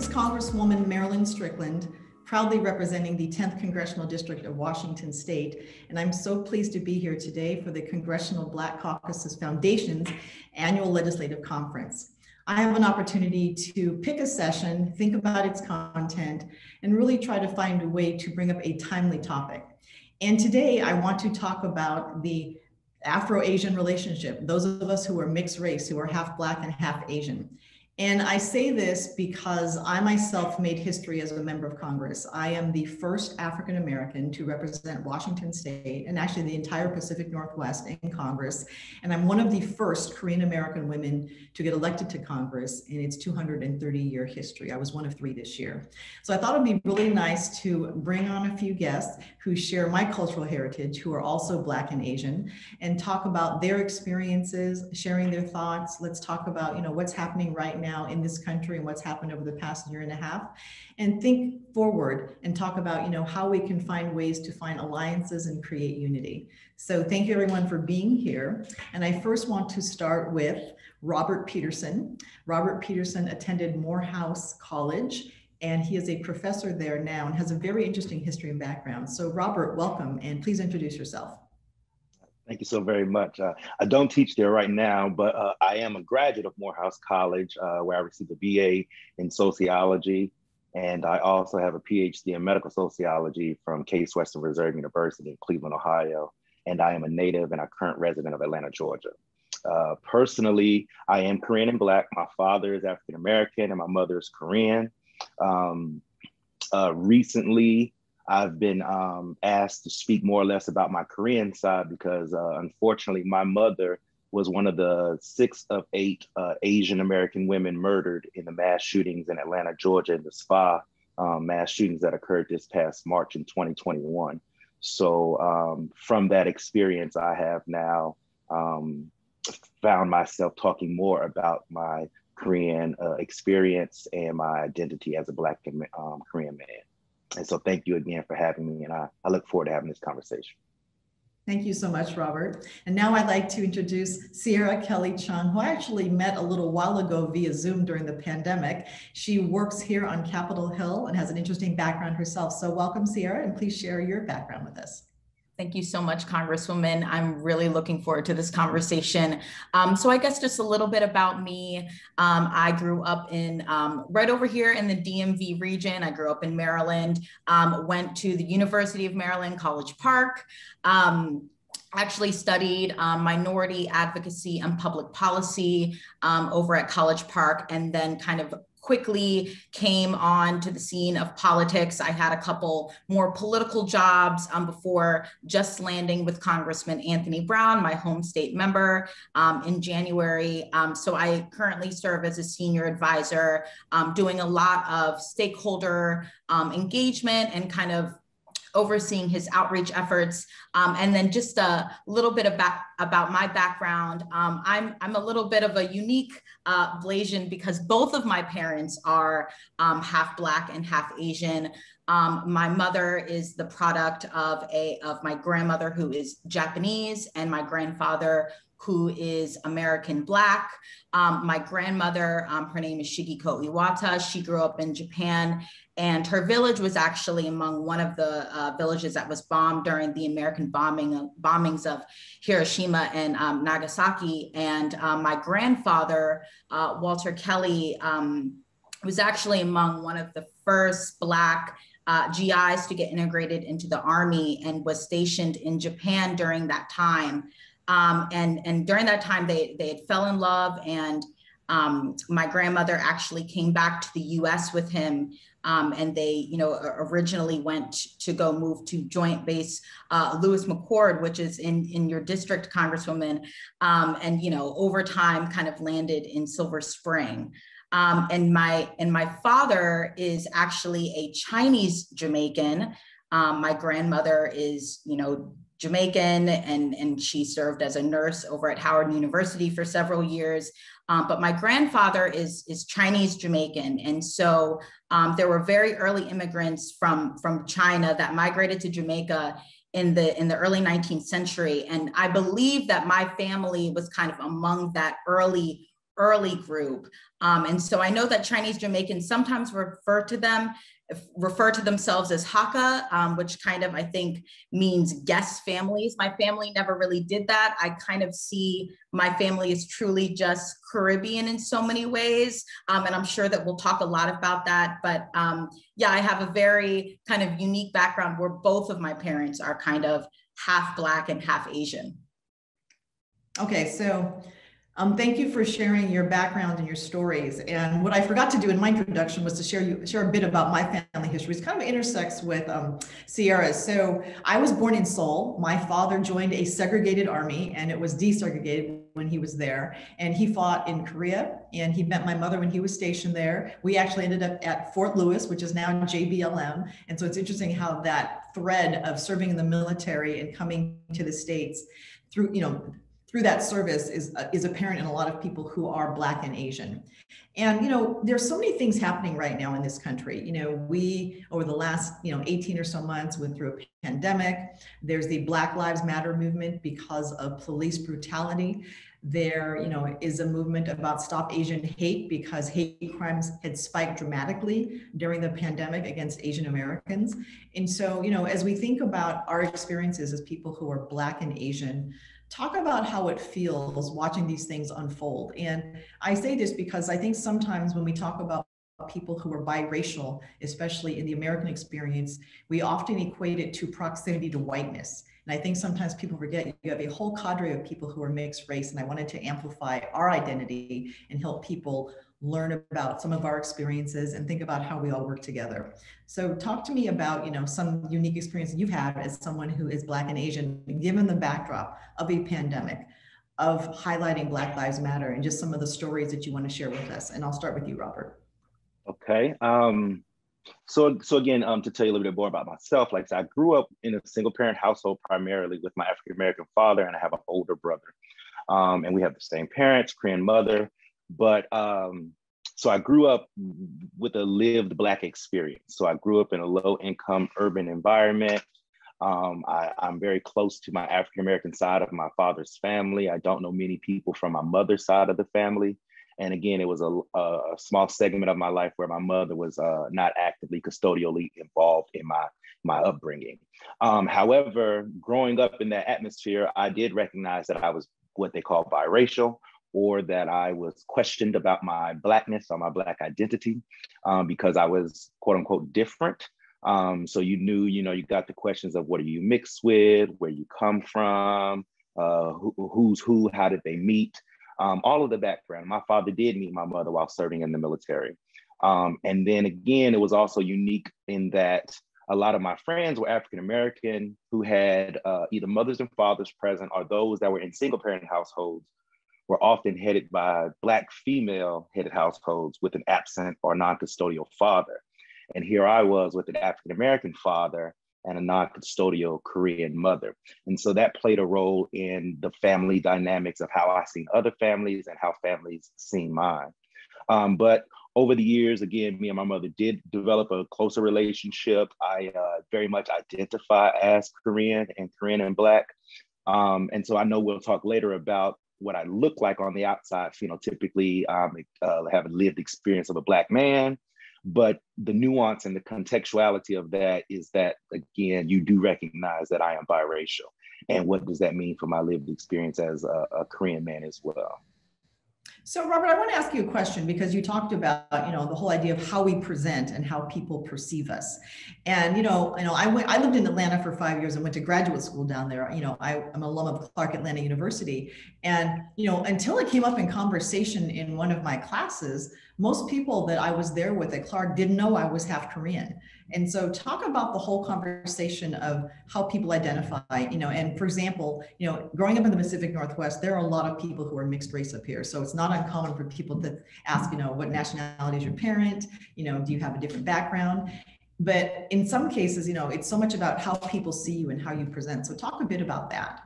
Congresswoman Marilyn Strickland, proudly representing the 10th Congressional District of Washington State. And I'm so pleased to be here today for the Congressional Black Caucus Foundation's annual legislative conference. I have an opportunity to pick a session, think about its content, and really try to find a way to bring up a timely topic. And today I want to talk about the Afro-Asian relationship, those of us who are mixed race, who are half Black and half Asian. And I say this because I myself made history as a member of Congress. I am the first African-American to represent Washington State and actually the entire Pacific Northwest in Congress. And I'm one of the first Korean-American women to get elected to Congress in its 230-year history. I was one of 3 this year. So I thought it'd be really nice to bring on a few guests who share my cultural heritage, who are also Black and Asian, and talk about their experiences, sharing their thoughts. Let's talk about, what's happening right now in this country and what's happened over the past year and a half, and think forward and talk about, how we can find ways to find alliances and create unity. So thank you everyone for being here. And I first want to start with Robert Peterson. Robert Peterson attended Morehouse College, and he is a professor there now and has a very interesting history and background. So Robert, welcome, and please introduce yourself. Thank you so very much. I don't teach there right now, but I am a graduate of Morehouse College, where I received a BA in sociology. And I also have a PhD in medical sociology from Case Western Reserve University in Cleveland, Ohio. And I am a native and a current resident of Atlanta, Georgia. Personally, I am Korean and Black. My father is African-American and my mother is Korean. Recently, I've been asked to speak more or less about my Korean side because unfortunately, my mother was one of the 6 of 8 Asian American women murdered in the mass shootings in Atlanta, Georgia, and the SPA mass shootings that occurred this past March in 2021. So from that experience, I have now found myself talking more about my Korean experience and my identity as a Black Korean man. And so thank you again for having me. And I look forward to having this conversation. Thank you so much, Robert. And now I'd like to introduce Sierra Kelly Chung, who I actually met a little while ago via Zoom during the pandemic. She works here on Capitol Hill and has an interesting background herself. So welcome, Sierra, and please share your background with us. Thank you so much, Congresswoman. I'm really looking forward to this conversation. So I guess just a little bit about me. I grew up in right over here in the DMV region. I grew up in Maryland, went to the University of Maryland, College Park. Actually studied minority advocacy and public policy over at College Park, and then kind of quickly came on to the scene of politics. I had a couple more political jobs before just landing with Congressman Anthony Brown, my home state member, in January. So I currently serve as a senior advisor, doing a lot of stakeholder engagement and kind of overseeing his outreach efforts. And then just a little bit about my background. I'm a little bit of a unique Blasian because both of my parents are half Black and half Asian. My mother is the product of my grandmother who is Japanese and my grandfather who is American Black. My grandmother, her name is Shigiko Iwata. She grew up in Japan, and her village was actually among one of the villages that was bombed during the American bombings of Hiroshima and Nagasaki. And my grandfather, Walter Kelly, was actually among one of the first Black GIs to get integrated into the Army and was stationed in Japan during that time. And during that time, they had fell in love, and my grandmother actually came back to the U.S. with him, and they, originally went to go move to Joint Base Lewis McChord, which is in your district, Congresswoman, and over time kind of landed in Silver Spring. And my father is actually a Chinese Jamaican. My grandmother is, Jamaican, and she served as a nurse over at Howard University for several years. But my grandfather is Chinese Jamaican. And so there were very early immigrants from China that migrated to Jamaica in the early 19th century. And I believe that my family was kind of among that early group. And so I know that Chinese Jamaicans sometimes refer to themselves as Hakka, which kind of, I think, means guest families. My family never really did that. I kind of see my family as truly just Caribbean in so many ways. And I'm sure that we'll talk a lot about that. But yeah, I have a very kind of unique background where both of my parents are kind of half Black and half Asian. Okay, so thank you for sharing your background and your stories. And what I forgot to do in my introduction was to share a bit about my family history. It kind of intersects with Sierra's. So I was born in Seoul. My father joined a segregated army, and it was desegregated when he was there. And he fought in Korea, and he met my mother when he was stationed there. We actually ended up at Fort Lewis, which is now JBLM. And so it's interesting how that thread of serving in the military and coming to the States through that service is apparent in a lot of people who are Black and Asian. And, there's so many things happening right now in this country. We, over the last, 18 or so months, went through a pandemic. There's the Black Lives Matter movement because of police brutality. There, is a movement about Stop Asian Hate because hate crimes had spiked dramatically during the pandemic against Asian Americans. And so, as we think about our experiences as people who are Black and Asian, talk about how it feels watching these things unfold. And I say this because I think sometimes when we talk about people who are biracial, especially in the American experience, we often equate it to proximity to whiteness. And I think sometimes people forget you have a whole cadre of people who are mixed race, and I wanted to amplify our identity and help people learn about some of our experiences and think about how we all work together. So talk to me about, some unique experience you've had as someone who is Black and Asian, given the backdrop of a pandemic, of highlighting Black Lives Matter, and just some of the stories that you want to share with us. And I'll start with you, Robert. Okay. So again, to tell you a little bit more about myself, like I said, I grew up in a single parent household primarily with my African-American father, and I have an older brother. And we have the same parents, Korean mother. But so I grew up with a lived Black experience. So I grew up in a low income urban environment. I'm very close to my African-American side of my father's family. I don't know many people from my mother's side of the family. And again, it was a small segment of my life where my mother was not actively custodially involved in my upbringing. However, growing up in that atmosphere, I did recognize that I was what they call biracial, or that I was questioned about my Blackness or my Black identity because I was quote unquote different. So you knew, you got the questions of what are you mixed with, where you come from, who's who, how did they meet, all of the background. My father did meet my mother while serving in the military. And then again, it was also unique in that a lot of my friends were African-American who had either mothers and fathers present, or those that were in single parent households were often headed by Black female headed households with an absent or non-custodial father. And here I was with an African-American father and a non-custodial Korean mother. And so that played a role in the family dynamics of how I seen other families and how families seen mine. But over the years, again, me and my mother did develop a closer relationship. I very much identify as Korean and Black. And so I know we'll talk later about what I look like on the outside. Typically have a lived experience of a Black man, but the nuance and the contextuality of that is that, again, you do recognize that I am biracial. And what does that mean for my lived experience as a Korean man as well? So Robert, I want to ask you a question because you talked about, the whole idea of how we present and how people perceive us. And, I lived in Atlanta for 5 years and went to graduate school down there. I'm an alum of Clark Atlanta University. And, until it came up in conversation in one of my classes, most people that I was there with at Clark didn't know I was half Korean. And so talk about the whole conversation of how people identify, and for example, growing up in the Pacific Northwest, there are a lot of people who are mixed race up here. So it's not uncommon for people to ask, what nationality is your parent? Do you have a different background? But in some cases, it's so much about how people see you and how you present. So talk a bit about that.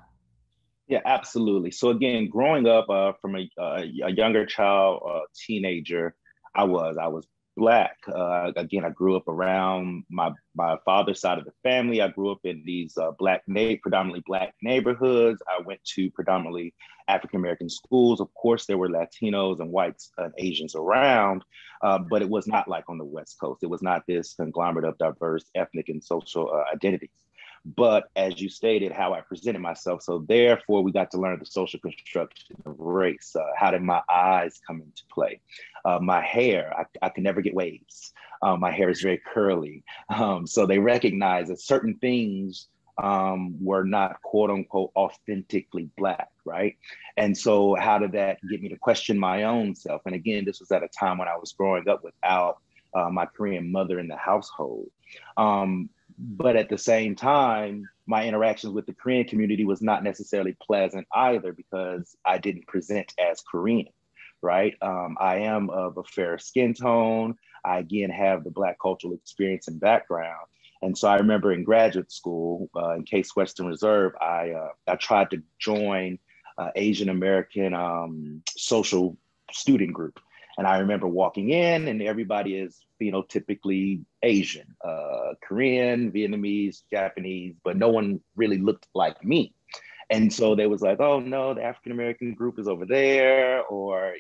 Yeah, absolutely. So again, growing up from a younger child, teenager, I was Black. Again, I grew up around my father's side of the family. I grew up in these predominantly Black neighborhoods. I went to predominantly African American schools. Of course, there were Latinos and whites and Asians around, but it was not like on the West Coast. It was not this conglomerate of diverse ethnic and social identities. But as you stated, how I presented myself. So therefore, we got to learn the social construction of race. How did my eyes come into play? My hair, I could never get waves. My hair is very curly. So they recognize that certain things were not quote unquote authentically Black, right? And so how did that get me to question my own self? And again, this was at a time when I was growing up without my Korean mother in the household. But at the same time, my interactions with the Korean community was not necessarily pleasant either, because I didn't present as Korean, right? I am of a fair skin tone. I again have the Black cultural experience and background. And so I remember in graduate school, in Case Western Reserve, I tried to join Asian American social student group. And I remember walking in and everybody is phenotypically Asian, Korean, Vietnamese, Japanese, but no one really looked like me. And so they was like, oh no, the African-American group is over there, or,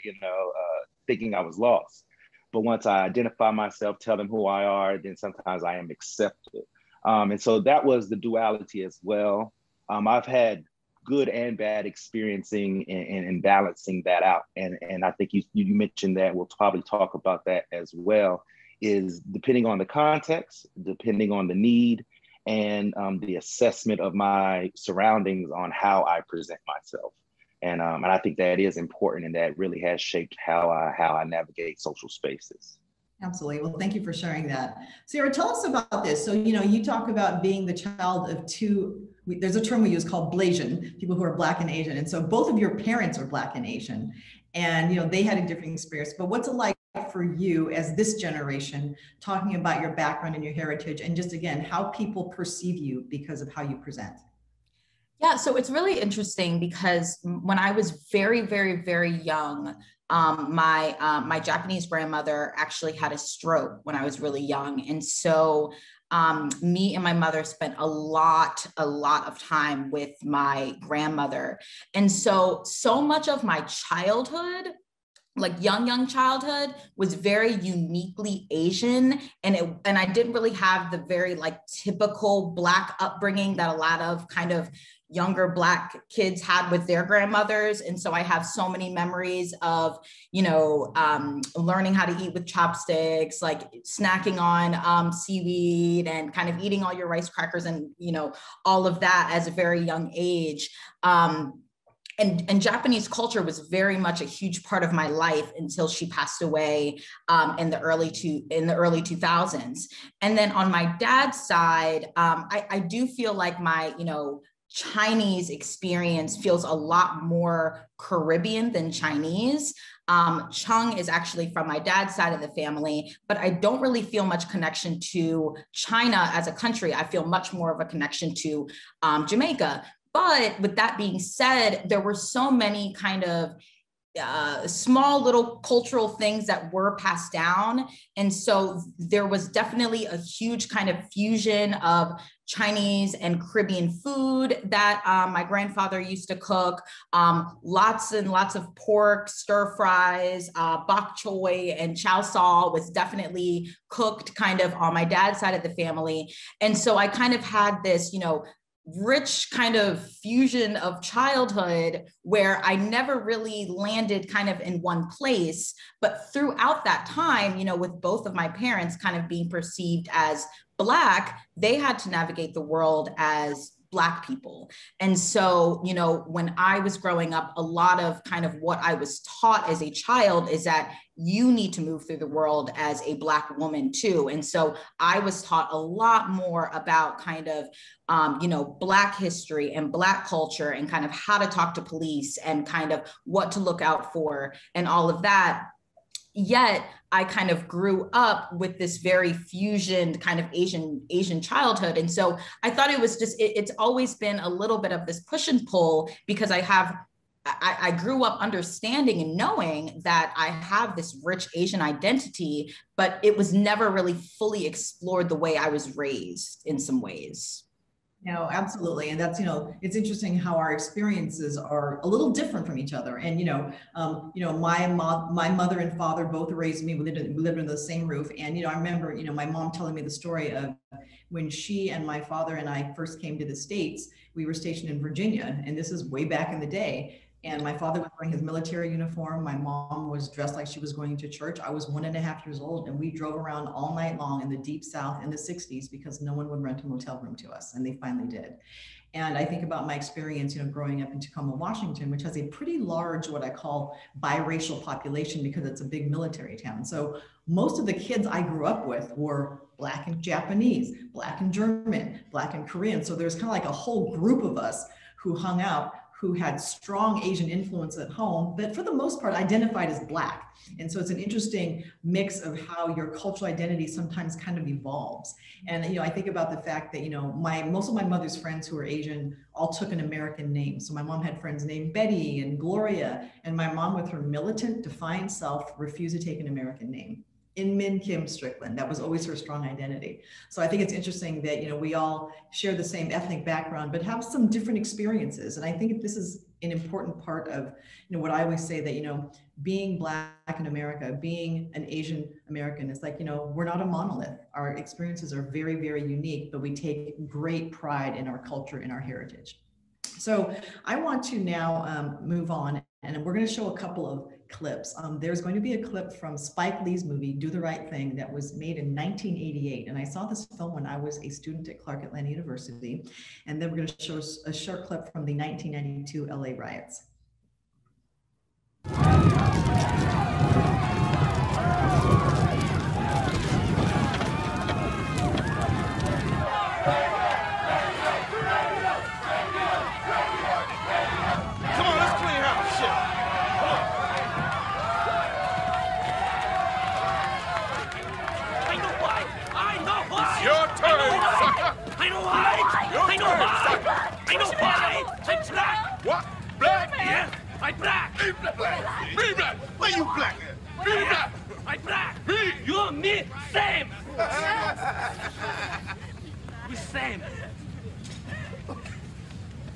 thinking I was lost. But once I identify myself, tell them who I are, then sometimes I am accepted. And so that was the duality as well. I've had good and bad experiencing and balancing that out. And I think you mentioned that, we'll probably talk about that as well, is depending on the context, depending on the need, and the assessment of my surroundings on how I present myself. And I think that is important, and that really has shaped how I navigate social spaces. Absolutely. Well, thank you for sharing that. Sarah, tell us about this. So, you talk about being the child of two, there's a term we use called Blasian, people who are Black and Asian. And so both of your parents are Black and Asian, and, they had a different experience. But what's it like for you as this generation, talking about your background and your heritage, and just again, how people perceive you because of how you present? Yeah, so it's really interesting because when I was very, very, very young, my Japanese grandmother actually had a stroke when I was really young. And so me and my mother spent a lot of time with my grandmother. And so much of my childhood, like young childhood, was very uniquely Asian, and I didn't really have the very typical Black upbringing that a lot of kind of younger Black kids had with their grandmothers. And so I have so many memories of, learning how to eat with chopsticks, like snacking on seaweed and kind of eating all your rice crackers and, all of that as a very young age. And Japanese culture was very much a huge part of my life until she passed away in the early 2000s. And then on my dad's side, I do feel like my, Chinese experience feels a lot more Caribbean than Chinese. Chung is actually from my dad's side of the family, but I don't really feel much connection to China as a country. I feel much more of a connection to Jamaica. But with that being said, there were so many kind of small little cultural things that were passed down. And so there was definitely a huge kind of fusion of Chinese and Caribbean food that my grandfather used to cook. Lots and lots of pork, stir fries, bok choy and chow sau was definitely cooked kind of on my dad's side of the family. And so I kind of had this, rich kind of fusion of childhood where I never really landed kind of in one place. But throughout that time, with both of my parents kind of being perceived as Black, they had to navigate the world as Black people. And so, you know, when I was growing up, a lot of kind of what I was taught as a child is that you need to move through the world as a Black woman too. And so I was taught a lot more about kind of, you know, Black history and Black culture and kind of how to talk to police and kind of what to look out for and all of that. Yet I kind of grew up with this very fusioned kind of Asian childhood. And so I thought it was just, it's always been a little bit of this push and pull, because I grew up understanding and knowing that I have this rich Asian identity, but it was never really fully explored the way I was raised in some ways. No, absolutely. And that's, you know, it's interesting how our experiences are a little different from each other. And, my mother and father both raised me, we lived under the same roof. And, I remember, my mom telling me the story of when she and my father and I first came to the States. We were stationed in Virginia, and this is way back in the day. And my father was wearing his military uniform. My mom was dressed like she was going to church. I was 1.5 years old, and we drove around all night long in the deep South in the 60s because no one would rent a motel room to us, and they finally did. And I think about my experience, growing up in Tacoma, Washington, which has a pretty large, what I call biracial population because it's a big military town. So most of the kids I grew up with were Black and Japanese, Black and German, Black and Korean. So there's kind of like a whole group of us who hung out, who had strong Asian influence at home, but for the most part identified as Black. And so it's an interesting mix of how your cultural identity sometimes kind of evolves. And, I think about the fact that, most of my mother's friends who are Asian all took an American name. So my mom had friends named Betty and Gloria, and my mom, with her militant, defiant self, refused to take an American name. Min Kim Strickland. That was always her strong identity. So I think it's interesting that, we all share the same ethnic background, but have some different experiences. And I think this is an important part of, what I always say that, being Black in America, being an Asian American, is like, we're not a monolith. Our experiences are very, very unique, but we take great pride in our culture and our heritage. So I want to now move on, and we're going to show a couple of clips. There's going to be a clip from Spike Lee's movie, Do the Right Thing, that was made in 1988. And I saw this film when I was a student at Clark Atlanta University. And then we're going to show a short clip from the 1992 LA riots. What? Black? Yeah, I'm Black. Be Black. Be Black. Where you Black at? Be Black. I'm Black. Me? You and me, same. We same.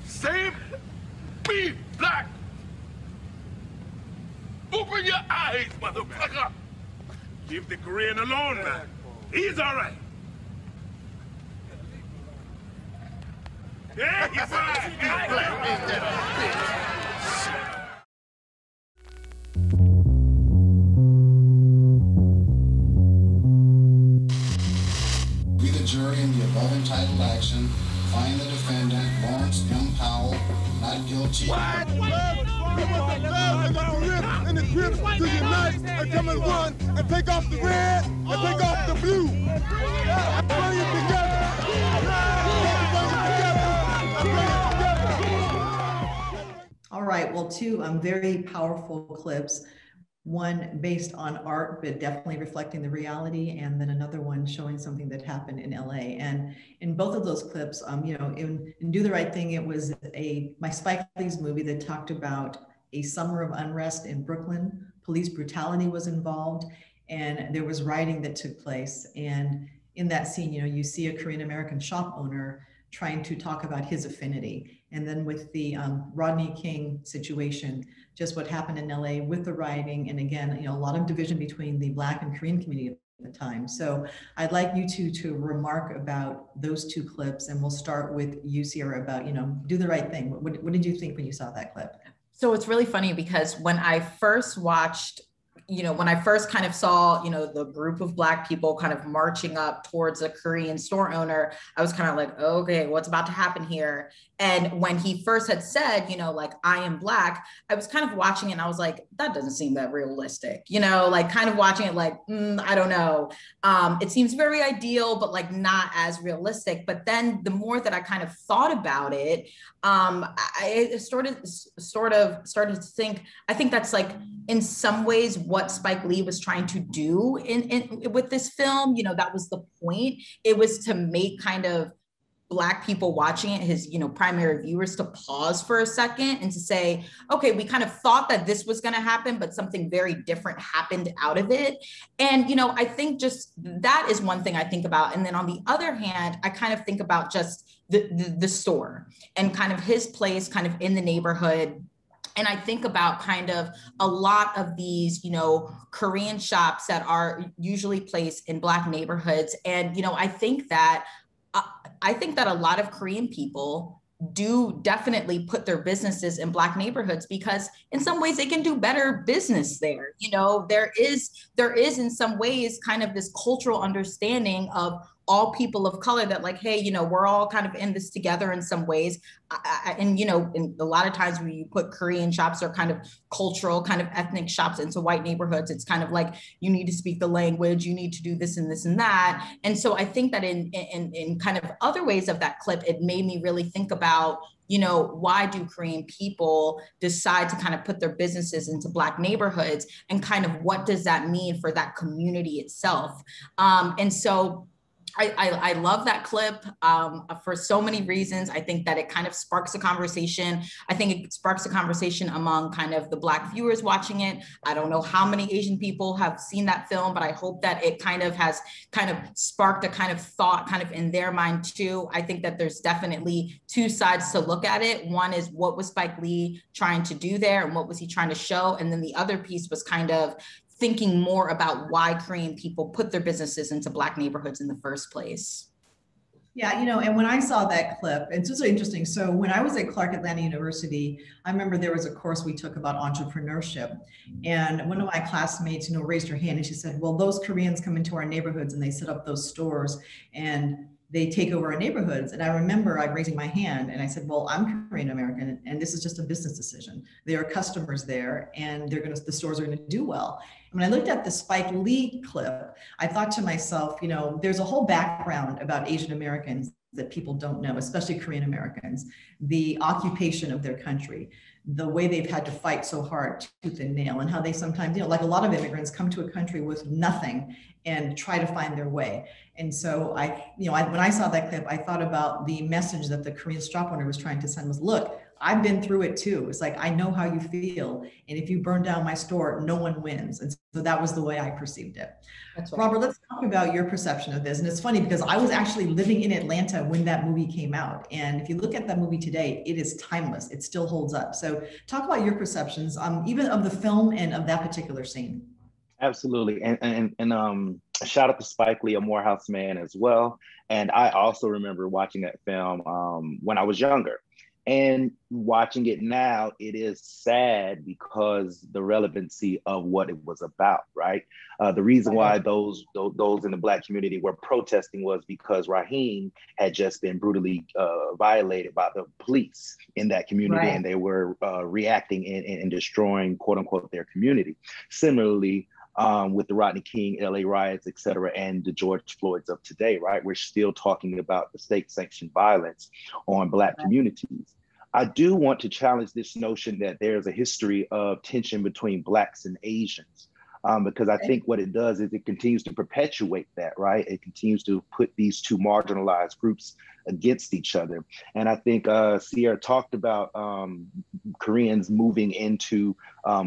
Same? Be Black. Open your eyes, motherfucker. Leave the Korean alone, man. He's all right. Yeah, he's black. He's black. We, the jury, in the above entitled action, find the defendant, Lawrence M. Powell, not guilty. What? We want the blood and the grip and the grip to unite and come and run and take off the red and take off the blue. Bring it together. All right, well, two very powerful clips, one based on art, but definitely reflecting the reality, and then another one showing something that happened in LA. And in both of those clips, in Do the Right Thing, it was my Spike Lee's movie that talked about a summer of unrest in Brooklyn. Police brutality was involved, and there was rioting that took place. And in that scene, you see a Korean American shop owner trying to talk about his affinity. And then with the Rodney King situation, just what happened in LA with the rioting. And again, a lot of division between the Black and Korean community at the time. So I'd like you two to remark about those two clips, and we'll start with you, Sierra, about, Do the Right Thing. What did you think when you saw that clip? So it's really funny because when I first watched you know, when I first kind of saw, you know, the group of Black people kind of marching up towards a Korean store owner, I was kind of like, okay, what's about to happen here? And when he first had said, you know, like, I am Black, I was kind of watching it and I was like, that doesn't seem that realistic, you know, like kind of watching it like, I don't know. It seems very ideal, but like not as realistic. But then the more that I kind of thought about it, I started to think, I think that's like in some ways what Spike Lee was trying to do with this film. You know, that was the point. It was to make kind of Black people watching it, his, you know, primary viewers, to pause for a second and to say, okay, we kind of thought that this was going to happen, but something very different happened out of it. And, you know, I think just that is one thing I think about. And then on the other hand, I kind of think about just the store and kind of his place kind of in the neighborhood. And I think about kind of a lot of these, you know, Korean shops that are usually placed in Black neighborhoods. And, you know, I think that a lot of Korean people do definitely put their businesses in Black neighborhoods because in some ways they can do better business there. You know, there is in some ways kind of this cultural understanding of all people of color that like, hey, you know, we're all kind of in this together in some ways. And, you know, in a lot of times when you put Korean shops or kind of cultural, kind of ethnic shops into white neighborhoods, it's kind of like, you need to speak the language, you need to do this and this and that. And so I think that in kind of other ways of that clip, it made me really think about, you know, why do Korean people decide to kind of put their businesses into Black neighborhoods, and kind of what does that mean for that community itself? And so I love that clip for so many reasons. I think that it kind of sparks a conversation. I think it sparks a conversation among kind of the Black viewers watching it. I don't know how many Asian people have seen that film, but I hope that it kind of has kind of sparked a kind of thought kind of in their mind too. I think that there's definitely two sides to look at it. One is, what was Spike Lee trying to do there and what was he trying to show? And then the other piece was kind of thinking more about why Korean people put their businesses into Black neighborhoods in the first place. Yeah, you know, and when I saw that clip, it's just so interesting. So when I was at Clark Atlanta University, I remember there was a course we took about entrepreneurship. And one of my classmates, you know, raised her hand and she said, well, those Koreans come into our neighborhoods and they set up those stores and they take over our neighborhoods. And I remember I raising my hand and I said, well, I'm Korean American and this is just a business decision. There are customers there and the stores are gonna do well. When I looked at the Spike Lee clip, I thought to myself, you know, there's a whole background about Asian Americans that people don't know, especially Korean Americans, the occupation of their country, the way they've had to fight so hard tooth and nail, and how they sometimes, you know, like a lot of immigrants come to a country with nothing and try to find their way. And so when I saw that clip, I thought about the message that the Korean shop owner was trying to send was, look, I've been through it too. It's like, I know how you feel. And if you burn down my store, no one wins. And so that was the way I perceived it. That's right. Robert, let's talk about your perception of this. And it's funny because I was actually living in Atlanta when that movie came out. And if you look at that movie today, it is timeless. It still holds up. So talk about your perceptions, even of the film and of that particular scene. Absolutely. And shout out to Spike Lee, a Morehouse man as well. And I also remember watching that film when I was younger. And watching it now, it is sad because the relevancy of what it was about, right? The reason why those in the Black community were protesting was because Raheem had just been brutally violated by the police in that community, right. And they were reacting and destroying, quote unquote, their community. Similarly, with the Rodney King, LA riots, et cetera, and the George Floyds of today, right? We're still talking about the state-sanctioned violence on Black communities. I do want to challenge this notion that there's a history of tension between Blacks and Asians, because I think what it does is it continues to perpetuate that, right? It continues to put these two marginalized groups against each other. And I think Sierra talked about Koreans moving into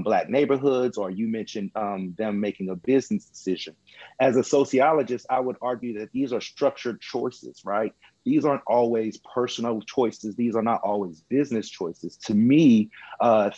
Black neighborhoods, or you mentioned them making a business decision. As a sociologist, I would argue that these are structured choices, right? These aren't always personal choices. These are not always business choices. To me,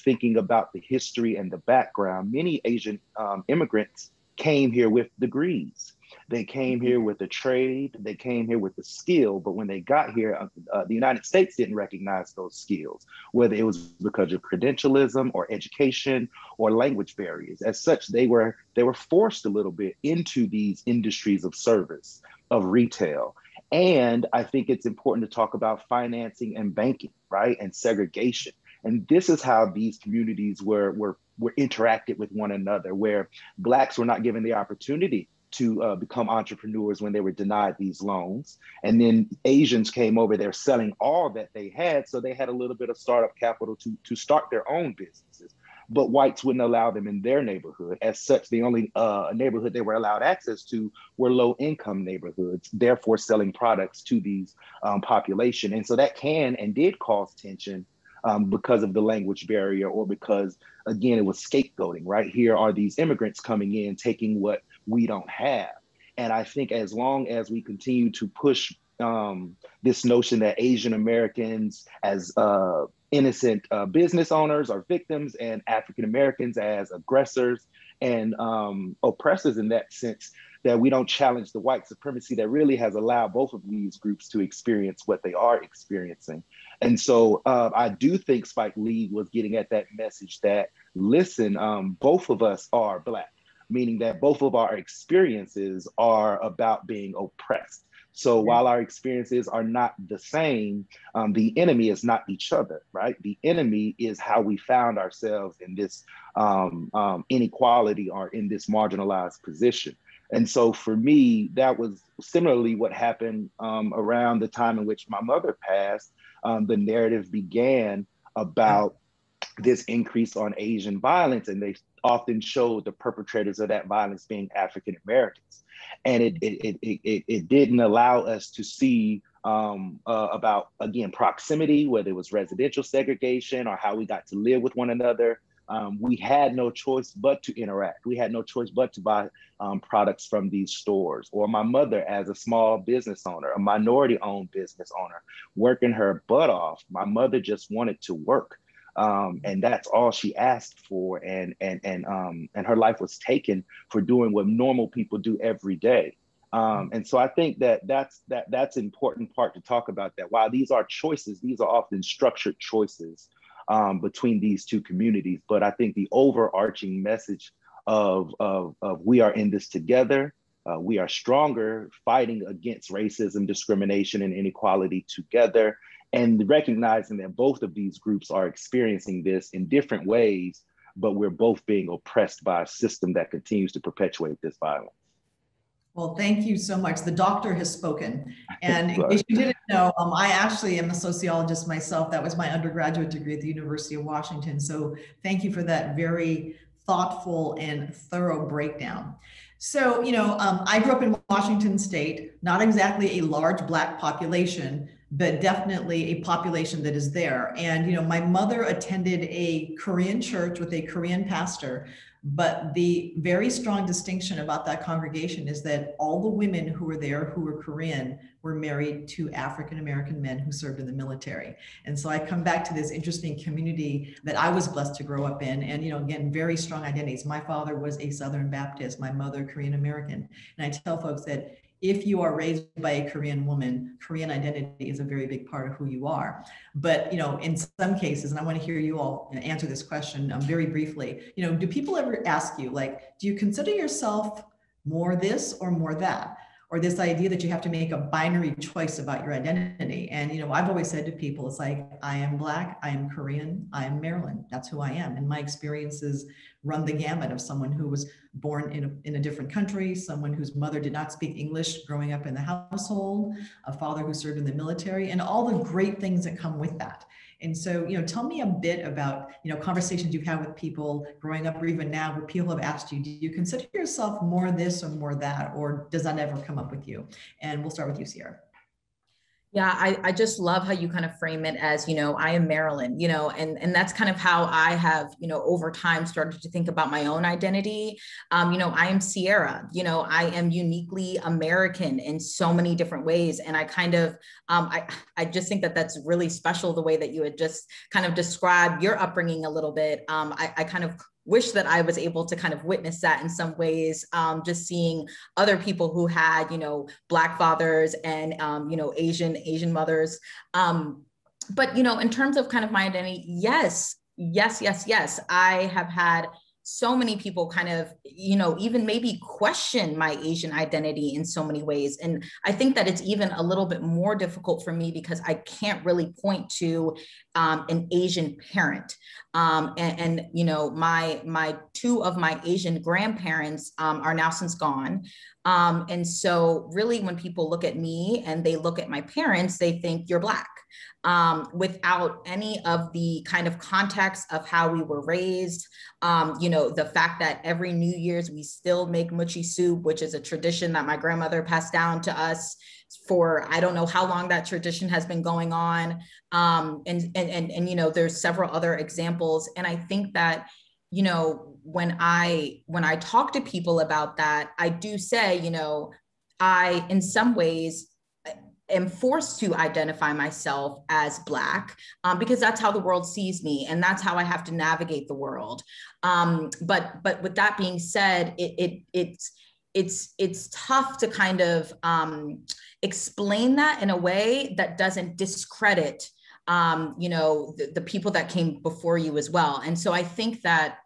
thinking about the history and the background, many Asian immigrants came here with degrees. They came here with a trade, they came here with a skill, but when they got here, the United States didn't recognize those skills, whether it was because of credentialism or education or language barriers. As such, they were forced a little bit into these industries of service, of retail. And I think it's important to talk about financing and banking, right? And segregation. And this is how these communities were interacted with one another, where Blacks were not given the opportunity to become entrepreneurs when they were denied these loans. And then Asians came over there selling all that they had. So they had a little bit of startup capital to start their own businesses. But whites wouldn't allow them in their neighborhood. As such, the only neighborhood they were allowed access to were low-income neighborhoods, therefore selling products to these population. And so that can and did cause tension because of the language barrier, or because, again, it was scapegoating, right? Here are these immigrants coming in, taking what we don't have. And I think as long as we continue to push this notion that Asian Americans as innocent business owners are victims, and African Americans as aggressors and oppressors in that sense, that we don't challenge the white supremacy that really has allowed both of these groups to experience what they are experiencing. And so I do think Spike Lee was getting at that message that, listen, both of us are Black, meaning that both of our experiences are about being oppressed. So while our experiences are not the same, the enemy is not each other, right? The enemy is how we found ourselves in this inequality or in this marginalized position. And so for me, that was similarly what happened around the time in which my mother passed. The narrative began about this increase on Asian violence, and they often showed the perpetrators of that violence being African Americans. And it didn't allow us to see about, again, proximity, whether it was residential segregation or how we got to live with one another. We had no choice but to interact. We had no choice but to buy products from these stores. Or my mother, as a small business owner, a minority-owned business owner, working her butt off. My mother just wanted to work. And that's all she asked for, and her life was taken for doing what normal people do every day. And so I think that's an important part to talk about, that while these are choices, these are often structured choices between these two communities. But I think the overarching message of we are in this together, we are stronger, fighting against racism, discrimination, and inequality together, and recognizing that both of these groups are experiencing this in different ways, but we're both being oppressed by a system that continues to perpetuate this violence. Well, thank you so much. The doctor has spoken. And in case you didn't know, I actually am a sociologist myself. That was my undergraduate degree at the University of Washington. So thank you for that very thoughtful and thorough breakdown. So, I grew up in Washington State, not exactly a large Black population, but definitely a population that is there. And, my mother attended a Korean church with a Korean pastor, but the very strong distinction about that congregation is that all the women who were there who were Korean were married to African-American men who served in the military. And so I come back to this interesting community that I was blessed to grow up in. And, again, very strong identities. My father was a Southern Baptist, my mother, Korean-American. And I tell folks that if you are raised by a Korean woman, Korean identity is a very big part of who you are. But, in some cases, and I want to hear you all answer this question very briefly, do people ever ask you, like, do you consider yourself more this or more that? Or this idea that you have to make a binary choice about your identity. And, I've always said to people, it's like, I am Black, I am Korean, I am Marilyn. That's who I am. And my experiences run the gamut of someone who was born in a different country, someone whose mother did not speak English growing up in the household, a father who served in the military, and all the great things that come with that. And so, tell me a bit about, conversations you've had with people growing up or even now where people have asked you, do you consider yourself more this or more that, or does that ever come up with you? And we'll start with you, Sierra. Yeah, I just love how you kind of frame it as, I am Marilyn, and that's kind of how I have, over time started to think about my own identity. I am Sierra, I am uniquely American in so many different ways. And I kind of, I just think that that's really special, the way that you had just kind of described your upbringing a little bit. I kind of wish that I was able to kind of witness that in some ways, just seeing other people who had, Black fathers and, Asian mothers. But, in terms of kind of my identity, yes. I have had so many people kind of, even maybe question my Asian identity in so many ways. And I think that it's even a little bit more difficult for me because I can't really point to an Asian parent. My two of my Asian grandparents are now since gone. And so really when people look at me and they look at my parents, they think you're Black. Without any of the kind of context of how we were raised, the fact that every New Year's we still make mochi soup, which is a tradition that my grandmother passed down to us for, I don't know how long that tradition has been going on. There's several other examples. And I think that, when I talk to people about that, I do say, I, in some ways, am forced to identify myself as Black because that's how the world sees me, and that's how I have to navigate the world. But with that being said, it's tough to kind of explain that in a way that doesn't discredit the people that came before you as well. And so I think that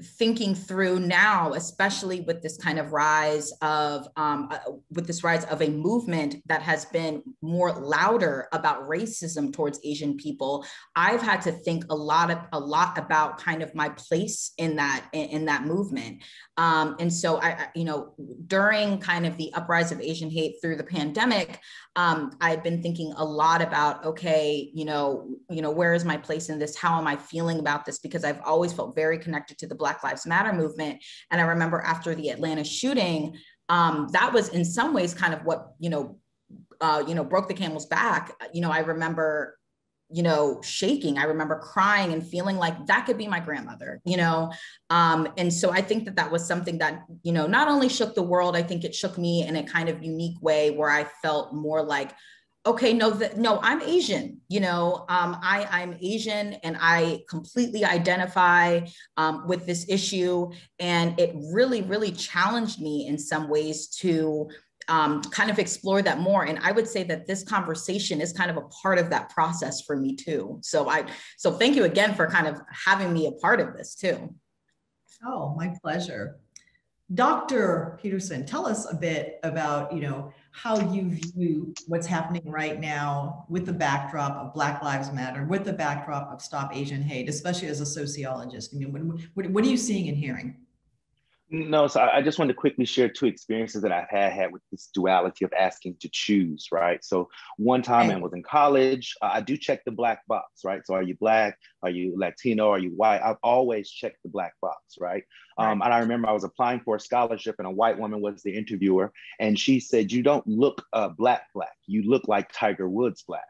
thinking through now, especially with this kind of rise of a movement that has been more louder about racism towards Asian people, I've had to think a lot about kind of my place in that movement. And so I during kind of the uprise of Asian hate through the pandemic, I've been thinking a lot about, okay, where is my place in this? How am I feeling about this? Because I've always felt very connected to the Black Lives Matter movement. And I remember after the Atlanta shooting, that was in some ways kind of what, broke the camel's back. I remember, shaking. I remember crying and feeling like that could be my grandmother, and so I think that was something that, not only shook the world, I think it shook me in a kind of unique way where I felt more like, okay, no, I'm Asian, I'm Asian and I completely identify with this issue. And it really, really challenged me in some ways to kind of explore that more. And I would say that this conversation is kind of a part of that process for me too. So thank you again for kind of having me a part of this too. Oh, my pleasure. Dr. Peterson, tell us a bit about, how you view what's happening right now with the backdrop of Black Lives Matter, with the backdrop of Stop Asian Hate, especially as a sociologist. What are you seeing and hearing? No, so I just wanted to quickly share two experiences that I've had with this duality of asking to choose, right? So one time I was in college, I do check the Black box, right? So are you Black? Are you Latino? Are you white? I've always checked the Black box, right? And I remember I was applying for a scholarship and a white woman was the interviewer. And she said, you don't look Black, you look like Tiger Woods Black.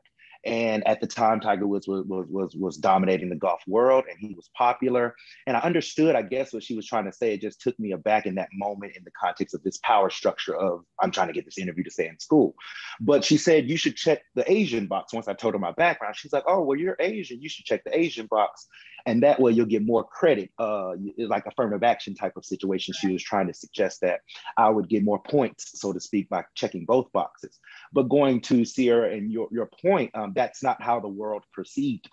And at the time, Tiger Woods was dominating the golf world and he was popular. And I understood, I guess, what she was trying to say. It just took me aback in that moment in the context of this power structure of, I'm trying to get this interview to stay in school. But she said, you should check the Asian box. Once I told her my background, she's like, oh, well, you're Asian. You should check the Asian box. And that way you'll get more credit, like affirmative action type of situation. She was trying to suggest that I would get more points, so to speak, by checking both boxes. But going to Sierra and your point, that's not how the world perceived me.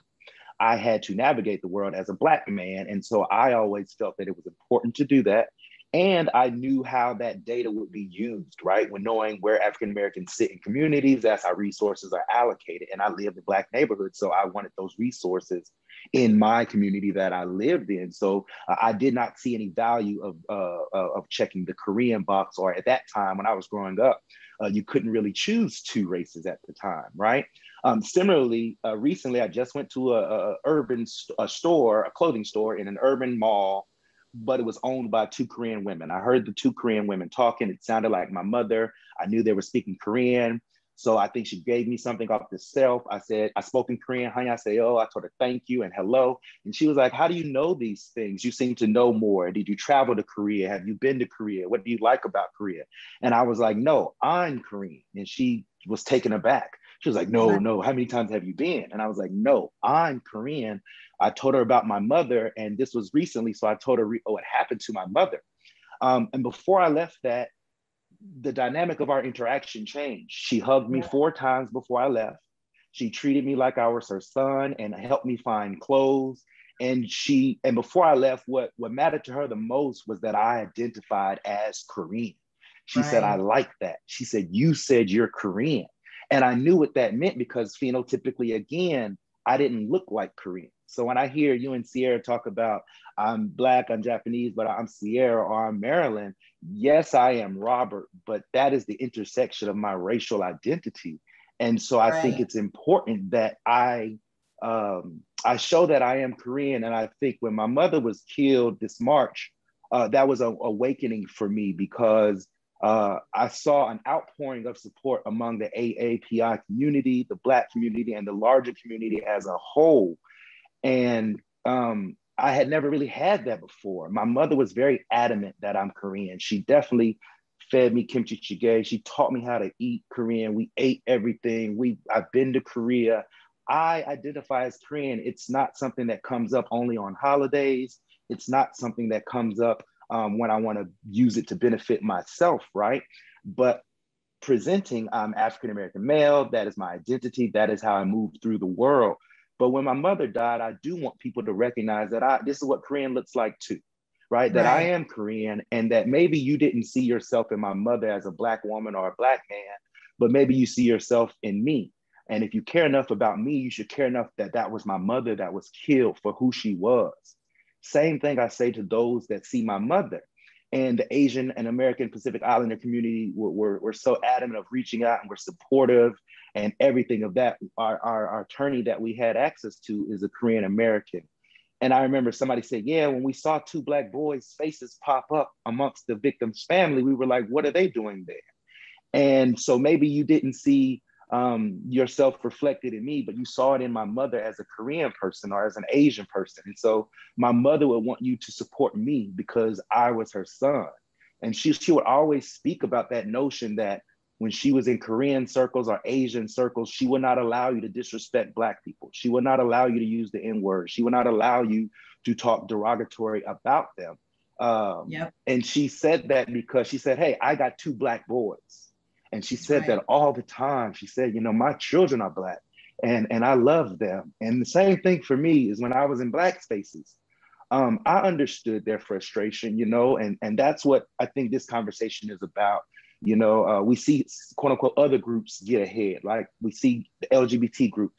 I had to navigate the world as a Black man. And so I always felt that it was important to do that. And I knew how that data would be used, right? When knowing where African-Americans sit in communities, that's how resources are allocated. And I lived in Black neighborhoods, so I wanted those resources in my community that I lived in. So I did not see any value of checking the Korean box, or at that time when I was growing up, you couldn't really choose two races at the time, right? Similarly, recently I just went to a clothing store in an urban mall, but it was owned by two Korean women. I heard the two Korean women talking. It sounded like my mother. I knew they were speaking Korean. So I think she gave me something off the shelf. I said, I spoke in Korean, annyeonghaseyo. I told her thank you and hello. And she was like, how do you know these things? You seem to know more. Did you travel to Korea? Have you been to Korea? What do you like about Korea? And I was like, no, I'm Korean. And she was taken aback. She was like, no, no, how many times have you been? And I was like, no, I'm Korean. I told her about my mother, and this was recently, so I told her what happened to my mother. And before I left that, the dynamic of our interaction changed. She hugged me 4 times before I left. She treated me like I was her son and helped me find clothes. And before I left, what mattered to her the most was that I identified as Korean. She said, I like that. She said, you said you're Korean. And I knew what that meant because phenotypically, again, I didn't look like Korean. So when I hear you and Sierra talk about I'm Black, I'm Japanese, but I'm Sierra or I'm Marilyn, yes, I am Robert, but that is the intersection of my racial identity. And so I think it's important that I show that I am Korean. And I think when my mother was killed this March, that was an awakening for me because I saw an outpouring of support among the AAPI community, the Black community, and the larger community as a whole. And I had never really had that before. My mother was very adamant that I'm Korean. She definitely fed me kimchi jjigae. She taught me how to eat Korean. We ate everything. I've been to Korea. I identify as Korean. It's not something that comes up only on holidays. It's not something that comes up when I want to use it to benefit myself, right? But presenting I'm African-American male, that is my identity. That is how I move through the world. But when my mother died, I do want people to recognize that this is what Korean looks like too, right? That I am Korean and that maybe you didn't see yourself in my mother as a Black woman or a Black man, but maybe you see yourself in me. And if you care enough about me, you should care enough that was my mother that was killed for who she was. Same thing I say to those that see my mother. And the Asian and American Pacific Islander community were so adamant of reaching out and were supportive and everything of that. Our attorney that we had access to is a Korean American. And I remember somebody said, yeah, when we saw 2 Black boys' faces pop up amongst the victim's family, we were like, what are they doing there? And so maybe you didn't see yourself reflected in me, but you saw it in my mother as a Korean person or as an Asian person. And so my mother would want you to support me because I was her son. And she would always speak about that notion that when she was in Korean circles or Asian circles, she would not allow you to disrespect Black people. She would not allow you to use the N-word. She would not allow you to talk derogatory about them. And she said that because she said, hey, I got 2 Black boys. And she said that all the time. She said, you know, my children are Black and I love them. And the same thing for me is when I was in Black spaces, I understood their frustration, you know, and that's what I think this conversation is about. You know, we see quote unquote other groups get ahead. Like we see the LGBT group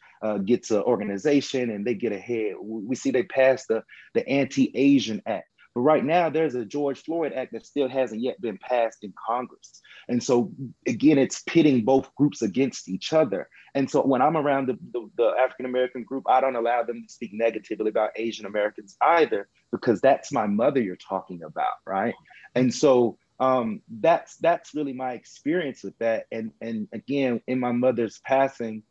gets an organization and they get ahead. We see they passed the Anti-Asian Act. But right now there's a George Floyd Act that still hasn't yet been passed in Congress. And so again, it's pitting both groups against each other. And so when I'm around the African-American group, I don't allow them to speak negatively about Asian Americans either, because that's my mother you're talking about, right? And so that's really my experience with that. And again, in my mother's passing,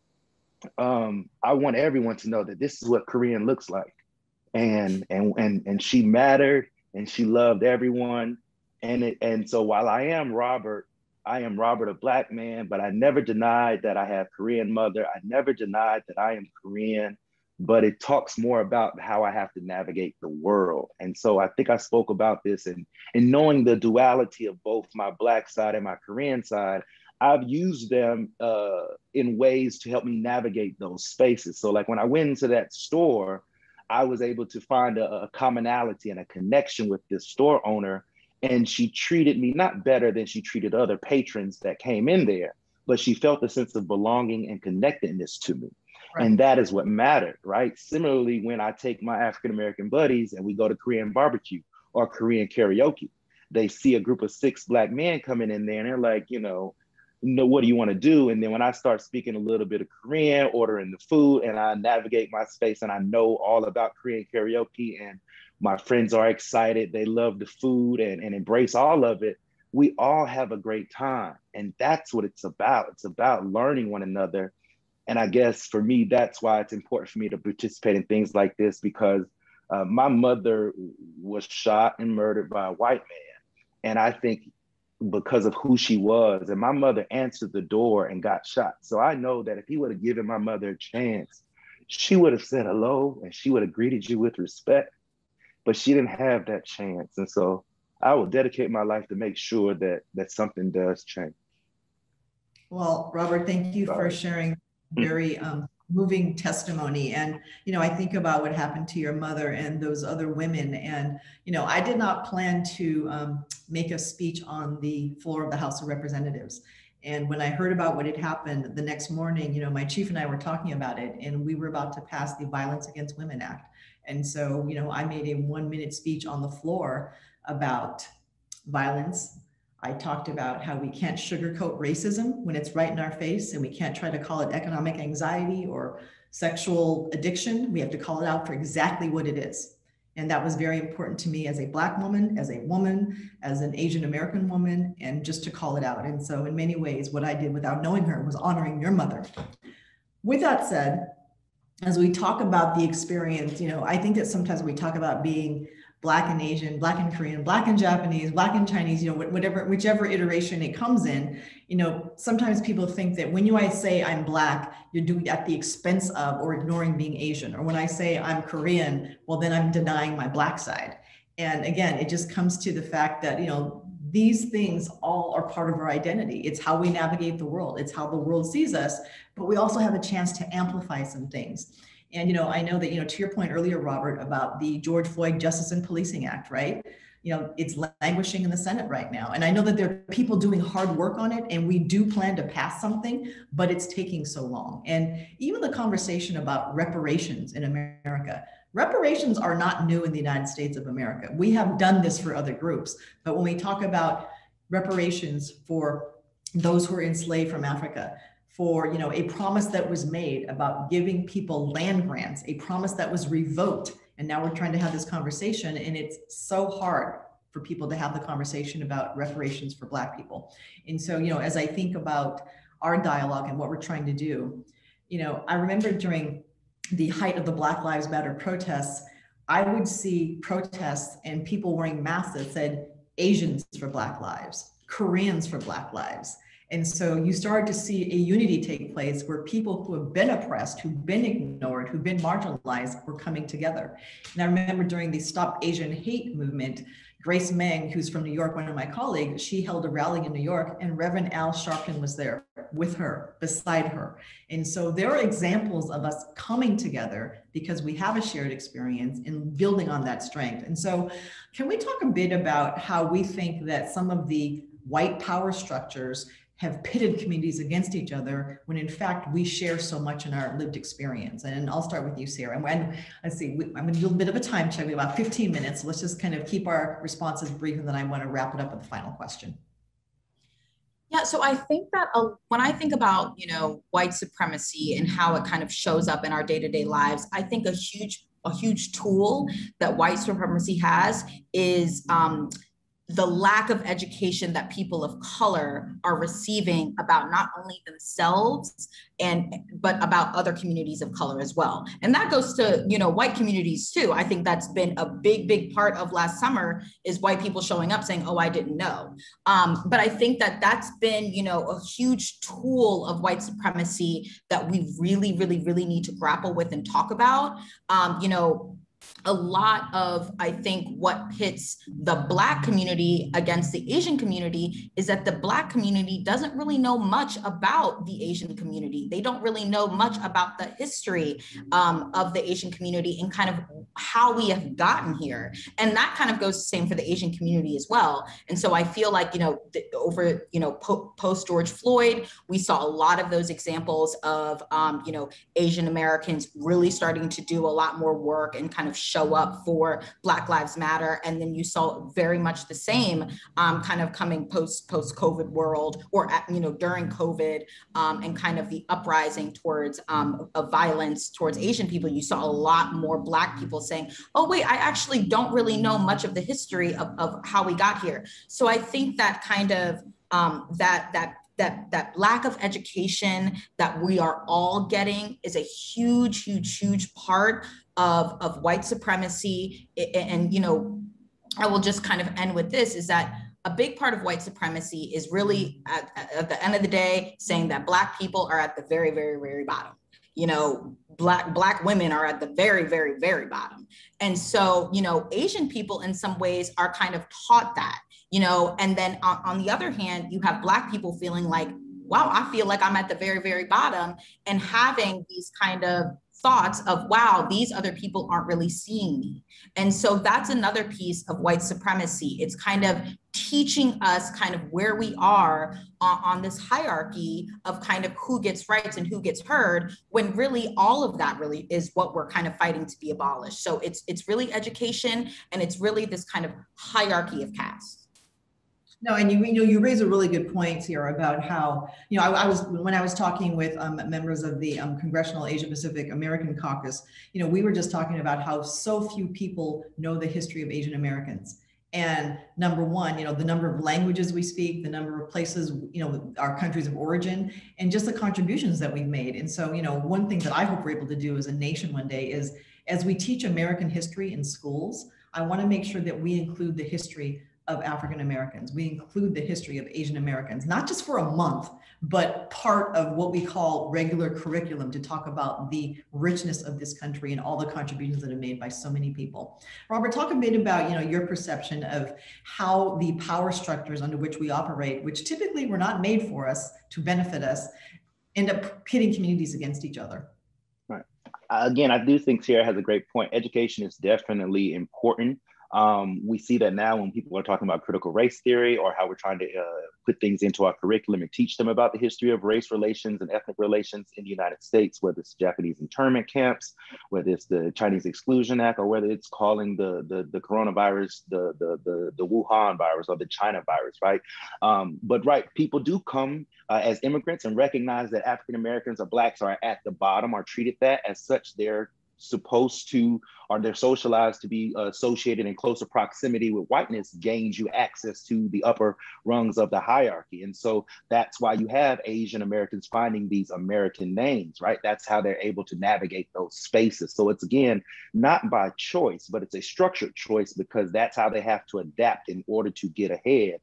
I want everyone to know that this is what Korean looks like. And she mattered and she loved everyone. And so while I am Robert, a Black man, but I never denied that I have Korean mother. I never denied that I am Korean, but it talks more about how I have to navigate the world. And so I think I spoke about this and knowing the duality of both my Black side and my Korean side, I've used them in ways to help me navigate those spaces. So like when I went into that store, I was able to find a commonality and a connection with this store owner. And she treated me not better than she treated other patrons that came in there, but she felt a sense of belonging and connectedness to me. Right. And that is what mattered, right? Similarly, when I take my African-American buddies and we go to Korean barbecue or Korean karaoke, they see a group of 6 Black men coming in there and they're like, you know, what do you want to do? And then when I start speaking a little bit of Korean, ordering the food, and I navigate my space and I know all about Korean karaoke and my friends are excited, they love the food and embrace all of it, we all have a great time. And that's what it's about. It's about learning one another. And I guess for me, that's why it's important for me to participate in things like this, because my mother was shot and murdered by a white man. And I think because of who she was. And my mother answered the door and got shot. So I know that if he would have given my mother a chance, she would have said hello and she would have greeted you with respect, but she didn't have that chance. And so I will dedicate my life to make sure that something does change. Well, Robert, thank you for sharing very moving testimony. And, you know, I think about what happened to your mother and those other women. And, you know, I did not plan to make a speech on the floor of the House of Representatives. And when I heard about what had happened the next morning, you know, my chief and I were talking about it, and we were about to pass the Violence Against Women Act. And so, you know, I made a 1-minute speech on the floor about violence. I talked about how we can't sugarcoat racism when it's right in our face, and we can't try to call it economic anxiety or sexual addiction. We have to call it out for exactly what it is. And that was very important to me as a Black woman, as an Asian American woman, and just to call it out. And so in many ways, what I did without knowing her was honoring your mother. With that said, as we talk about the experience, you know, I think that sometimes we talk about being Black and Asian, Black and Korean, Black and Japanese, Black and Chinese, you know, whichever iteration it comes in, you know, sometimes people think that when I say I'm Black, you're doing it at the expense of or ignoring being Asian. Or when I say I'm Korean, well, then I'm denying my Black side. And again, it just comes to the fact that, you know, these things all are part of our identity. It's how we navigate the world. It's how the world sees us, but we also have a chance to amplify some things. And, you know, I know that, you know, to your point earlier, Robert, about the George Floyd Justice and Policing Act, right? You know, it's languishing in the Senate right now. And I know that there are people doing hard work on it, and we do plan to pass something, but it's taking so long. And even the conversation about reparations in America, reparations are not new in the United States of America. We have done this for other groups. But when we talk about reparations for those who are enslaved from Africa, for, you know, a promise that was made about giving people land grants, a promise that was revoked. And now we're trying to have this conversation, and it's so hard for people to have the conversation about reparations for Black people. And so, you know, as I think about our dialogue and what we're trying to do, you know, I remember during the height of the Black Lives Matter protests, I would see protests and people wearing masks that said Asians for Black lives, Koreans for Black lives. And so you started to see a unity take place where people who have been oppressed, who've been ignored, who've been marginalized were coming together. And I remember during the Stop Asian Hate movement, Grace Meng, who's from New York, one of my colleagues, she held a rally in New York, and Reverend Al Sharpton was there with her, beside her. And so there are examples of us coming together because we have a shared experience and building on that strength. And so can we talk a bit about how we think that some of the white power structures have pitted communities against each other when in fact we share so much in our lived experience? And I'll start with you, Sarah. And let's see, I'm gonna do a bit of a time check. We have about 15 minutes. So let's just kind of keep our responses brief, and then I want to wrap it up with the final question. Yeah, so I think that when I think about, you know, white supremacy and how it kind of shows up in our day-to-day lives, I think a huge tool that white supremacy has is the lack of education that people of color are receiving about not only themselves but about other communities of color as well. And that goes to, you know, white communities too. I think that's been a big part of last summer, is white people showing up saying, oh, I didn't know. But I think that that's been, you know, a huge tool of white supremacy that we really need to grapple with and talk about. You know, a lot of, I think, what pits the Black community against the Asian community is that the Black community doesn't really know much about the Asian community. They don't really know much about the history of the Asian community and kind of how we have gotten here. And that kind of goes the same for the Asian community as well. And so I feel like, you know, over, you know, post George Floyd, we saw a lot of those examples of, you know, Asian Americans really starting to do a lot more work and kind of show up for Black Lives Matter. And then you saw very much the same kind of coming post-COVID world, or, you know, during COVID, and kind of the uprising towards of violence towards Asian people. You saw a lot more Black people saying, oh, wait, I actually don't really know much of the history of how we got here. So I think that kind of that lack of education that we are all getting is a huge part of white supremacy. And, you know, I will just kind of end with this, is that a big part of white supremacy is really at the end of the day saying that Black people are at the very, very, very bottom. You know, black women are at the very, very, very bottom. And so, you know, Asian people in some ways are kind of taught that, you know, and then on the other hand, you have Black people feeling like, wow, I feel like I'm at the very, very bottom, and having these kind of thoughts of, wow, these other people aren't really seeing me. And so that's another piece of white supremacy. It's kind of teaching us kind of where we are on this hierarchy of kind of who gets rights and who gets heard, when really all of that really is what we're kind of fighting to be abolished. So it's really education, and it's really this kind of hierarchy of caste. No, and you raise a really good point here about how, when I was talking with members of the Congressional Asia Pacific American Caucus, we were just talking about how so few people know the history of Asian Americans. And number one, the number of languages we speak, the number of places, our countries of origin, and just the contributions that we've made. And so, one thing that I hope we're able to do as a nation one day is, as we teach American history in schools, I want to make sure that we include the history of African Americans. We include the history of Asian Americans, not just for a month, but part of what we call regular curriculum, to talk about the richness of this country and all the contributions that are made by so many people. Robert, talk a bit about your perception of how the power structures under which we operate, which typically were not made for us to benefit us, end up pitting communities against each other. Right. Again, I do think Sierra has a great point. Education is definitely important. We see that now when people are talking about critical race theory, or how we're trying to put things into our curriculum and teach them about the history of race relations and ethnic relations in the United States, whether it's Japanese internment camps, whether it's the Chinese Exclusion Act, or whether it's calling the coronavirus the Wuhan virus or the China virus, right? But right, people do come as immigrants and recognize that African Americans or Blacks are at the bottom, are treated that as such. They're supposed to, or they're socialized to be associated in closer proximity with whiteness, gains you access to the upper rungs of the hierarchy. And so that's why you have Asian Americans finding these American names, right? That's how they're able to navigate those spaces. So it's, again, not by choice, but it's a structured choice, because that's how they have to adapt in order to get ahead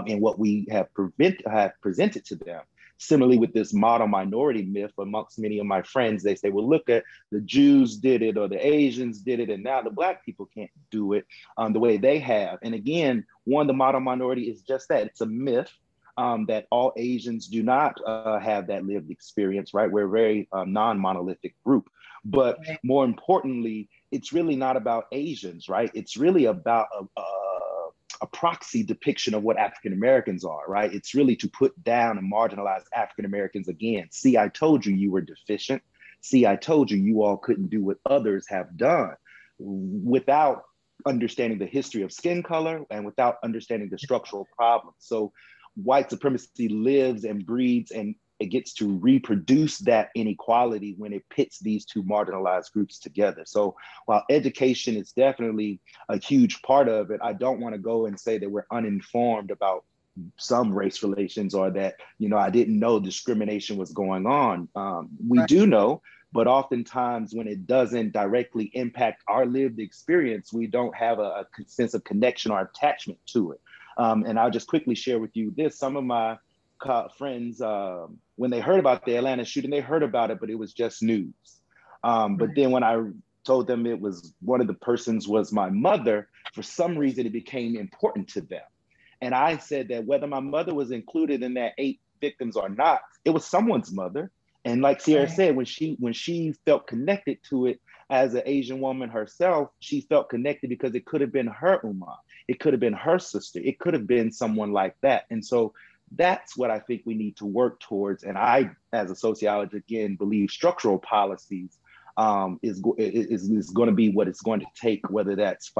in what we have presented to them. Similarly, with this model minority myth amongst many of my friends, they say, well, look at the Jews did it, or the Asians did it, and now the Black people can't do it the way they have. And again, the model minority is just that. It's a myth that all Asians do not have that lived experience, right? We're a very non-monolithic group. But more importantly, it's really not about Asians, right? It's really about a proxy depiction of what African Americans are, right? It's really to put down and marginalize African Americans again. See, I told you were deficient. See, I told you all couldn't do what others have done, without understanding the history of skin color and without understanding the structural problems. So white supremacy lives and breeds, and it gets to reproduce that inequality when it pits these two marginalized groups together. So while education is definitely a huge part of it, I don't want to go and say that we're uninformed about some race relations, or that, I didn't know discrimination was going on. We do know, but oftentimes when it doesn't directly impact our lived experience, we don't have a sense of connection or attachment to it. And I'll just quickly share with you this. Some of my friends, when they heard about the Atlanta shooting, they heard about it, but it was just news. But then when I told them it was one of the persons was my mother, for some reason it became important to them. And I said that whether my mother was included in that 8 victims or not, it was someone's mother. And like Sierra said, when she felt connected to it as an Asian woman herself, she felt connected because it could have been her Uma, it could have been her sister, it could have been someone like that. And so that's what I think we need to work towards. And I, as a sociologist, again, believe structural policies is going to be what it's going to take, whether that's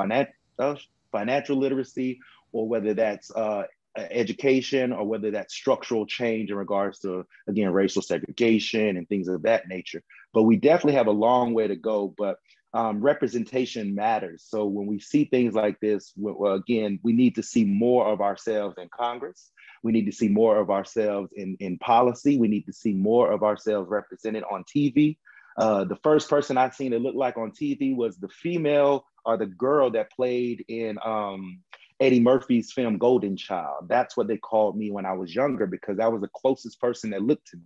financial literacy, or whether that's education, or whether that's structural change in regards to, again, racial segregation and things of that nature. But we definitely have a long way to go, but representation matters. So when we see things like this, again, we need to see more of ourselves in Congress. We need to see more of ourselves in policy. We need to see more of ourselves represented on TV. The first person I've seen it look like on TV was the female, or the girl that played in Eddie Murphy's film Golden Child. That's what they called me when I was younger, because that was the closest person that looked to me.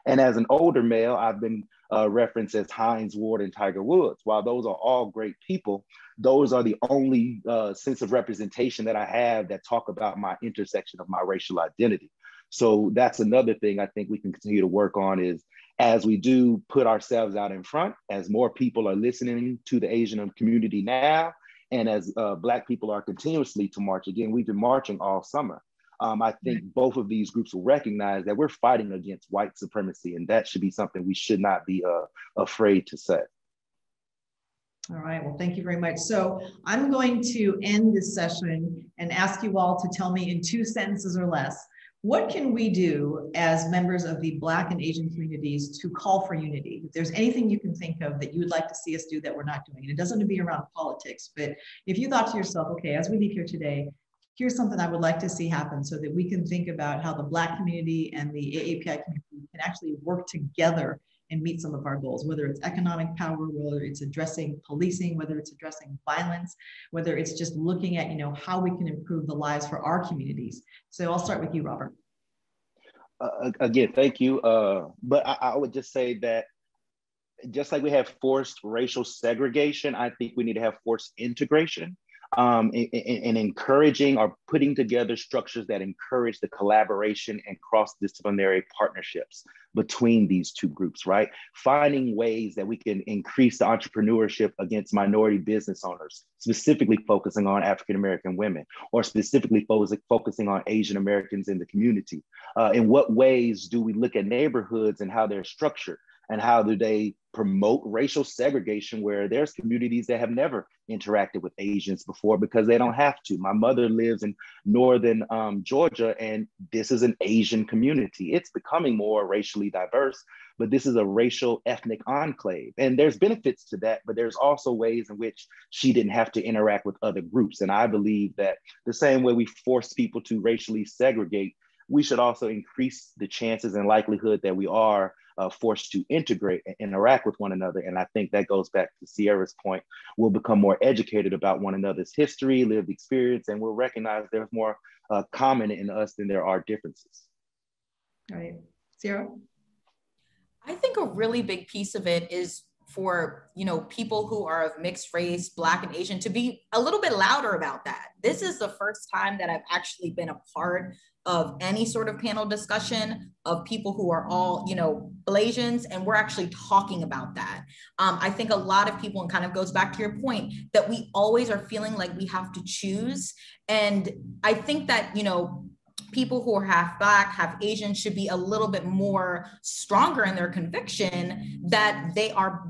And as an older male, I've been referenced as Hines Ward and Tiger Woods. While those are all great people, those are the only sense of representation that I have that talk about my intersection of my racial identity. So that's another thing I think we can continue to work on, is as we do put ourselves out in front, as more people are listening to the Asian community now, and as Black people are continuously to march. Again, we've been marching all summer. I think both of these groups will recognize that we're fighting against white supremacy, and that should be something we should not be afraid to say. All right, well, thank you very much. So I'm going to end this session and ask you all to tell me in 2 sentences or less, what can we do as members of the Black and Asian communities to call for unity? If there's anything you can think of that you would like to see us do that we're not doing, and it doesn't have to be around politics, but if you thought to yourself, okay, as we leave here today, here's something I would like to see happen so that we can think about how the Black community and the AAPI community can actually work together and meet some of our goals, whether it's economic power, whether it's addressing policing, whether it's addressing violence, whether it's just looking at, how we can improve the lives for our communities. So I'll start with you, Robert. Again, thank you. But I would just say that just like we have forced racial segregation, I think we need to have forced integration. And encouraging or putting together structures that encourage the collaboration and cross-disciplinary partnerships between these two groups, right? Finding ways that we can increase the entrepreneurship against minority business owners, specifically focusing on African-American women, or specifically focusing on Asian Americans in the community. In what ways do we look at neighborhoods and how they're structured? And how do they promote racial segregation where there's communities that have never interacted with Asians before because they don't have to? My mother lives in northern Georgia, and this is an Asian community. It's becoming more racially diverse, but this is a racial ethnic enclave. And there's benefits to that, but there's also ways in which she didn't have to interact with other groups. And I believe that the same way we force people to racially segregate, we should also increase the chances and likelihood that we are forced to integrate and interact with one another. And I think that goes back to Sierra's point. We'll become more educated about one another's history, lived experience, and we'll recognize there's more common in us than there are differences. All right, Sierra? I think a really big piece of it is for people who are of mixed race, Black and Asian, to be a little bit louder about that. This is the first time that I've actually been a part of any sort of panel discussion of people who are all, Blasians, and we're actually talking about that. I think a lot of people, and kind of goes back to your point, that we always are feeling like we have to choose. And I think that, people who are half Black, half Asian should be a little bit more stronger in their conviction that they are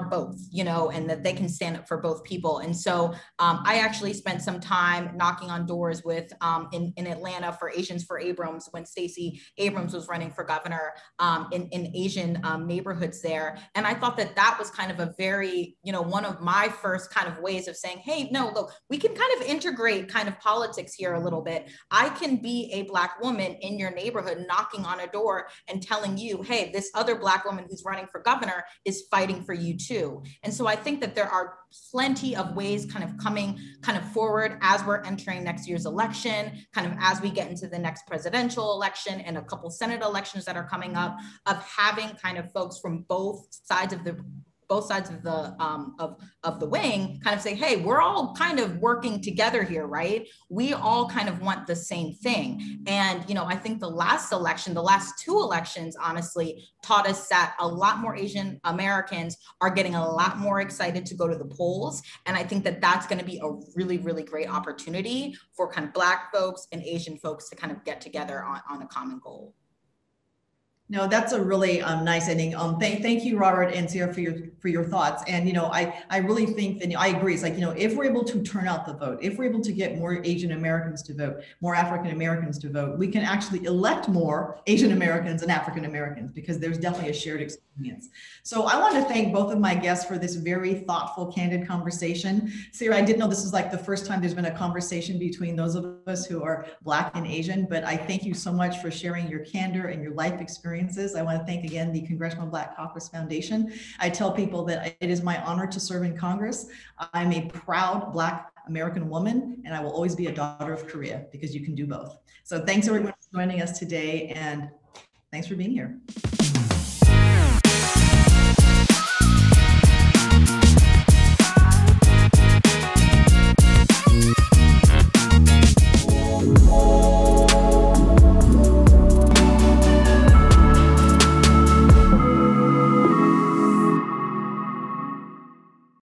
both, and that they can stand up for both people. And so I actually spent some time knocking on doors with in Atlanta for Asians for Abrams when Stacey Abrams was running for governor in Asian neighborhoods there. And I thought that was kind of a very, one of my first kind of ways of saying, hey, no, look, we can kind of integrate kind of politics here a little bit. I can be a Black woman in your neighborhood knocking on a door and telling you, hey, this other Black woman who's running for governor is fighting for you too. And so I think that there are plenty of ways kind of coming kind of forward as we're entering next year's election, kind of as we get into the next presidential election and a couple Senate elections that are coming up, of having kind of folks from both sides of the wing kind of say, hey, we're all kind of working together here, right? We all kind of want the same thing. And, I think the last 2 elections, honestly, taught us that a lot more Asian Americans are getting a lot more excited to go to the polls. And I think that that's going to be a really, really great opportunity for kind of Black folks and Asian folks to kind of get together on a common goal. No, that's a really nice ending. Thank you, Robert and Sierra, for your thoughts. And I really think that I agree. It's like if we're able to turn out the vote, if we're able to get more Asian Americans to vote, more African Americans to vote, we can actually elect more Asian Americans and African Americans, because there's definitely a shared experience. So I want to thank both of my guests for this very thoughtful, candid conversation. Sierra, I didn't know this was like the first time there's been a conversation between those of us who are Black and Asian, but I thank you so much for sharing your candor and your life experience Experiences. I want to thank again the Congressional Black Caucus Foundation. I tell people that it is my honor to serve in Congress. I'm a proud Black American woman, and I will always be a daughter of Korea, because you can do both. So thanks everyone for joining us today, and thanks for being here.